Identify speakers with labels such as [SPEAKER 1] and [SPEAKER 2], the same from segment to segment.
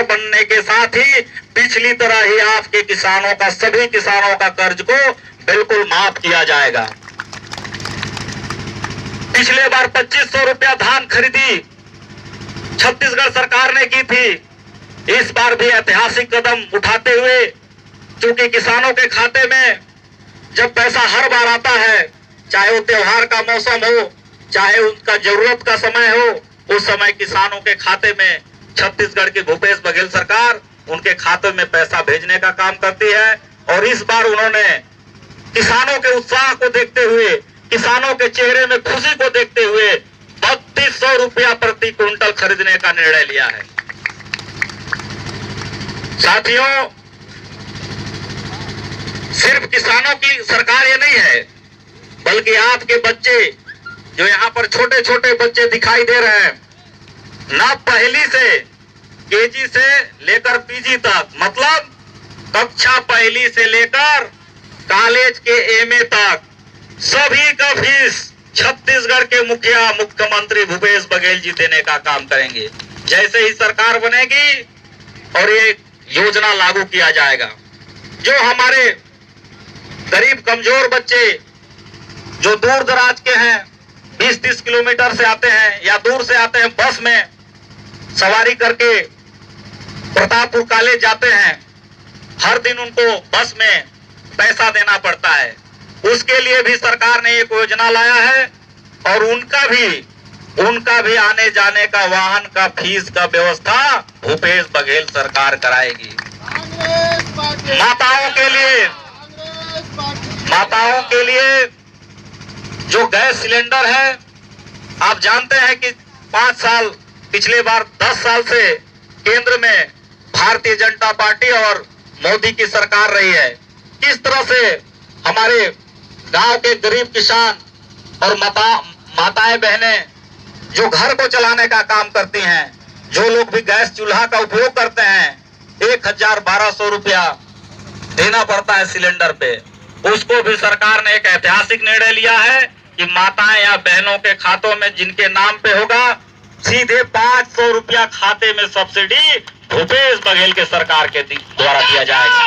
[SPEAKER 1] बनने के साथ ही पिछली तरह ही आपके किसानों का, सभी किसानों का कर्ज को बिल्कुल माफ किया जाएगा। पिछले बार 2500 रुपया धान खरीदी छत्तीसगढ़ सरकार ने की थी। इस बार भी ऐतिहासिक कदम उठाते हुए, क्योंकि किसानों के खाते में जब पैसा हर बार आता है, चाहे वो त्योहार का मौसम हो, चाहे उनका जरूरत का समय हो, उस समय किसानों के खाते में छत्तीसगढ़ की भूपेश बघेल सरकार उनके खाते में पैसा भेजने का काम करती है। और इस बार उन्होंने किसानों के उत्साह को देखते हुए, किसानों के चेहरे में खुशी को देखते हुए 3200 रुपया प्रति क्विंटल खरीदने का निर्णय लिया है। साथियों, सिर्फ किसानों की सरकार ये नहीं है, बल्कि आपके बच्चे जो यहाँ पर छोटे छोटे बच्चे दिखाई दे रहे हैं, ना पहली से केजी से लेकर पीजी तक, मतलब कक्षा पहली से लेकर कॉलेज के एमए तक, सभी का फीस छत्तीसगढ़ के मुख्यमंत्री भूपेश बघेल जी देने का काम करेंगे। जैसे ही सरकार बनेगी और ये योजना लागू किया जाएगा, जो हमारे गरीब कमजोर बच्चे जो दूर दराज के हैं, 20-30 किलोमीटर से आते हैं या दूर से आते हैं, बस में सवारी करके प्रतापपुर कॉलेज जाते हैं, हर दिन उनको बस में पैसा देना पड़ता है। उसके लिए भी सरकार ने एक योजना लाया है और उनका भी आने जाने का, वाहन का, फीस का व्यवस्था भूपेश बघेल सरकार कराएगी। माताओं के लिए जो गैस सिलेंडर है, आप जानते हैं कि 5 साल, पिछले बार 10 साल से केंद्र में भारतीय जनता पार्टी और मोदी की सरकार रही है। किस तरह से हमारे गांव के गरीब किसान और माताएं बहनें जो घर को चलाने का काम करती हैं, जो लोग भी गैस चूल्हा का उपयोग करते हैं, 1000-1200 रुपया देना पड़ता है सिलेंडर पे। उसको भी सरकार ने एक ऐतिहासिक निर्णय लिया है कि माताएं या बहनों के खातों में जिनके नाम पे होगा, सीधे 500 रुपया खाते में सब्सिडी भूपेश बघेल के सरकार के द्वारा दिया जाएगा।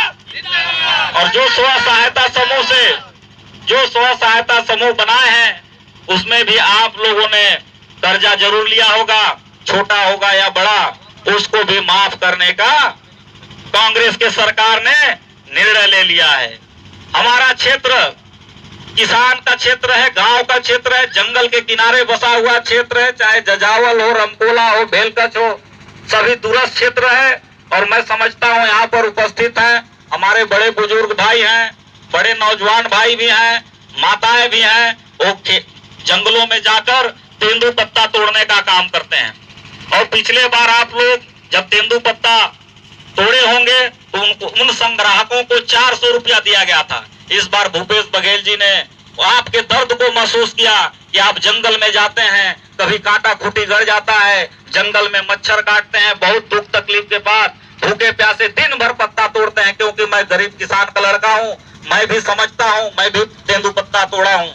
[SPEAKER 1] और जो स्व सहायता समूह बनाए हैं, उसमें भी आप लोगों ने कर्जा जरूर लिया होगा, छोटा होगा या बड़ा, उसको भी माफ करने का कांग्रेस के सरकार ने निर्णय ले लिया है। हमारा क्षेत्र किसान का क्षेत्र है, गांव का क्षेत्र है, जंगल के किनारे बसा हुआ क्षेत्र है, चाहे जजावल हो, रमकोला हो, भेलकच हो, सभी दूरस्थ क्षेत्र है। और मैं समझता हूं यहाँ पर उपस्थित हैं हमारे बड़े बुजुर्ग भाई हैं, बड़े नौजवान भाई भी हैं, माताएं भी हैं, वो जंगलों में जाकर तेंदुपत्ता तोड़ने का काम करते हैं। और पिछले बार आप लोग जब तेंदुपत्ता तोड़े होंगे तो उन संग्राहकों को 400 रुपया दिया गया था। इस बार भूपेश बघेल जी ने आपके दर्द को महसूस किया कि आप जंगल में जाते हैं, कभी कांटा खूंटी गड़ जाता है, जंगल में मच्छर काटते हैं, बहुत दुख तकलीफ के बाद भूखे प्यासे दिन भर पत्ता तोड़ते हैं। क्योंकि मैं गरीब किसान का लड़का हूँ, मैं भी समझता हूँ, मैं भी तेंदुपत्ता तोड़ा हूँ,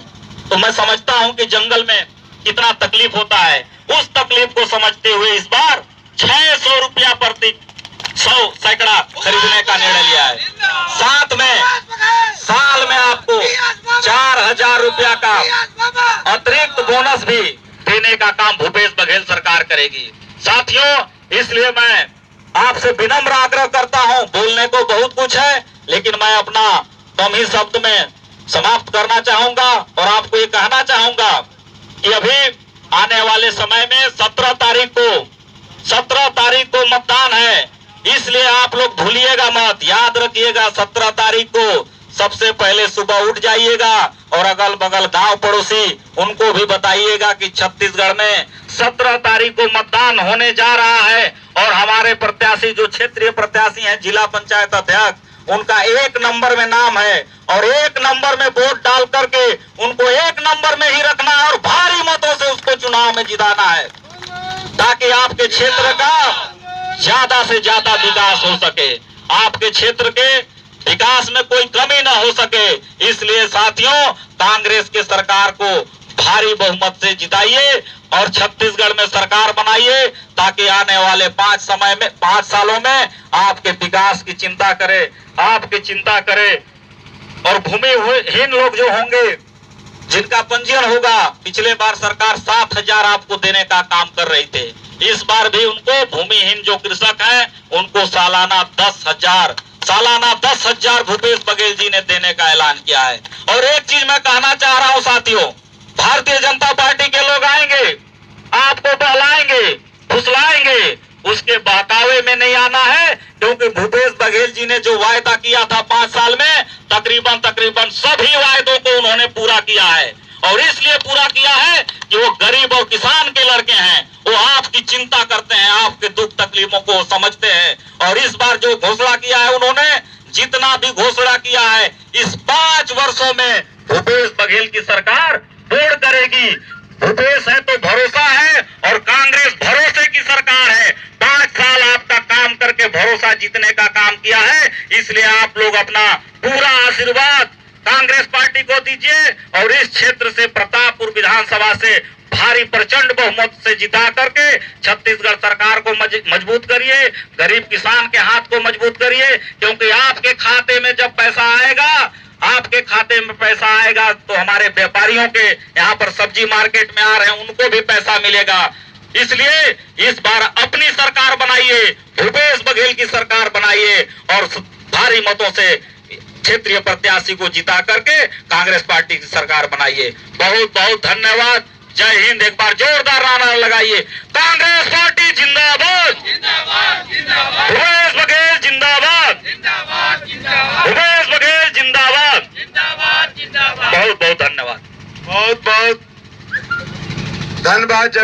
[SPEAKER 1] तो मैं समझता हूँ कि जंगल में कितना तकलीफ होता है। उस तकलीफ को समझते हुए इस बार 600 रुपया प्रति 100 सैकड़ा खरीदने का निर्णय लिया है। साथ में साल में आपको 4000 रुपया का अतिरिक्त बोनस भी देने का काम भूपेश बघेल सरकार करेगी। साथियों, इसलिए मैं आपसे विनम्र आग्रह करता हूं, बोलने को बहुत कुछ है, लेकिन मैं अपना कम ही शब्द में समाप्त करना चाहूंगा और आपको ये कहना चाहूंगा कि अभी आने वाले समय में 17 तारीख को मतदान है। इसलिए आप लोग भूलिएगा मत, याद रखिएगा, 17 तारीख को सबसे पहले सुबह उठ जाइएगा और अगल बगल गांव पड़ोसी उनको भी बताइएगा कि छत्तीसगढ़ में 17 तारीख को मतदान होने जा रहा है। और हमारे प्रत्याशी जो क्षेत्रीय प्रत्याशी हैं, जिला पंचायत अध्यक्ष, उनका 1 नंबर में नाम है और 1 नंबर में वोट डाल करके उनको 1 नंबर में ही रखना है और भारी मतों से उसको चुनाव में जिताना है, ताकि आपके क्षेत्र का ज्यादा से ज्यादा विकास हो सके, आपके क्षेत्र के विकास में कोई कमी न हो सके। इसलिए साथियों, कांग्रेस के सरकार को भारी बहुमत से जिताइए और छत्तीसगढ़ में सरकार बनाइए ताकि आने वाले 5 सालों में आपके विकास की चिंता करे, आपकी चिंता करे। और भूमिहीन लोग जो होंगे, जिनका पंजीयन होगा, पिछले बार सरकार 7,000 आपको देने का काम कर रही थे, इस बार भी उनको भूमिहीन जो कृषक हैं उनको सालाना 10,000 भूपेश बघेल जी ने देने का ऐलान किया है। और एक चीज मैं कहना चाह रहा हूं साथियों, भारतीय जनता पार्टी के लोग आएंगे, आपको बहलाएंगे, फुसलाएंगे, उसके बहकावे में नहीं आना है, क्योंकि भूपेश बघेल जी ने जो वायदा किया था 5 साल में, तकरीबन सभी वायदों को उन्होंने पूरा किया है। और इसलिए पूरा किया है कि वो गरीब और किसान के लड़के हैं, वो आपकी चिंता करते हैं, आपके दुख तकलीफों को समझते हैं। और इस बार जो घोषणा किया है उन्होंने, जितना भी घोषणा किया है, इस 5 वर्षों में भूपेश बघेल की सरकार पूर्ण करेगी। भूपेश है तो भरोसा है, और कांग्रेस भरोसे की सरकार है। 5 साल आपका काम करके भरोसा जीतने का काम किया है, इसलिए आप लोग अपना पूरा आशीर्वाद कांग्रेस पार्टी को दीजिए और इस क्षेत्र से, प्रतापपुर विधानसभा से भारी प्रचंड बहुमत से जिता करके छत्तीसगढ़ सरकार को मजबूत करिए, गरीब किसान के हाथ को मजबूत करिए। क्योंकि आपके खाते में जब पैसा आएगा, आपके खाते में पैसा आएगा तो हमारे व्यापारियों के यहाँ पर सब्जी मार्केट में आ रहे हैं, उनको भी पैसा मिलेगा। इसलिए इस बार अपनी सरकार बनाइए, भूपेश बघेल की सरकार बनाइए और भारी मतों से क्षेत्रीय प्रत्याशी को जिता करके कांग्रेस पार्टी की सरकार बनाइए। बहुत बहुत धन्यवाद। जय हिंद। एक बार जोरदार नारा लगाइए, कांग्रेस पार्टी जिंदाबाद, भूपेश बघेल जिंदाबाद, भूपेश बघेल जिंदाबाद। बहुत बहुत धन्यवाद।
[SPEAKER 2] बहुत बहुत धन्यवाद जगत।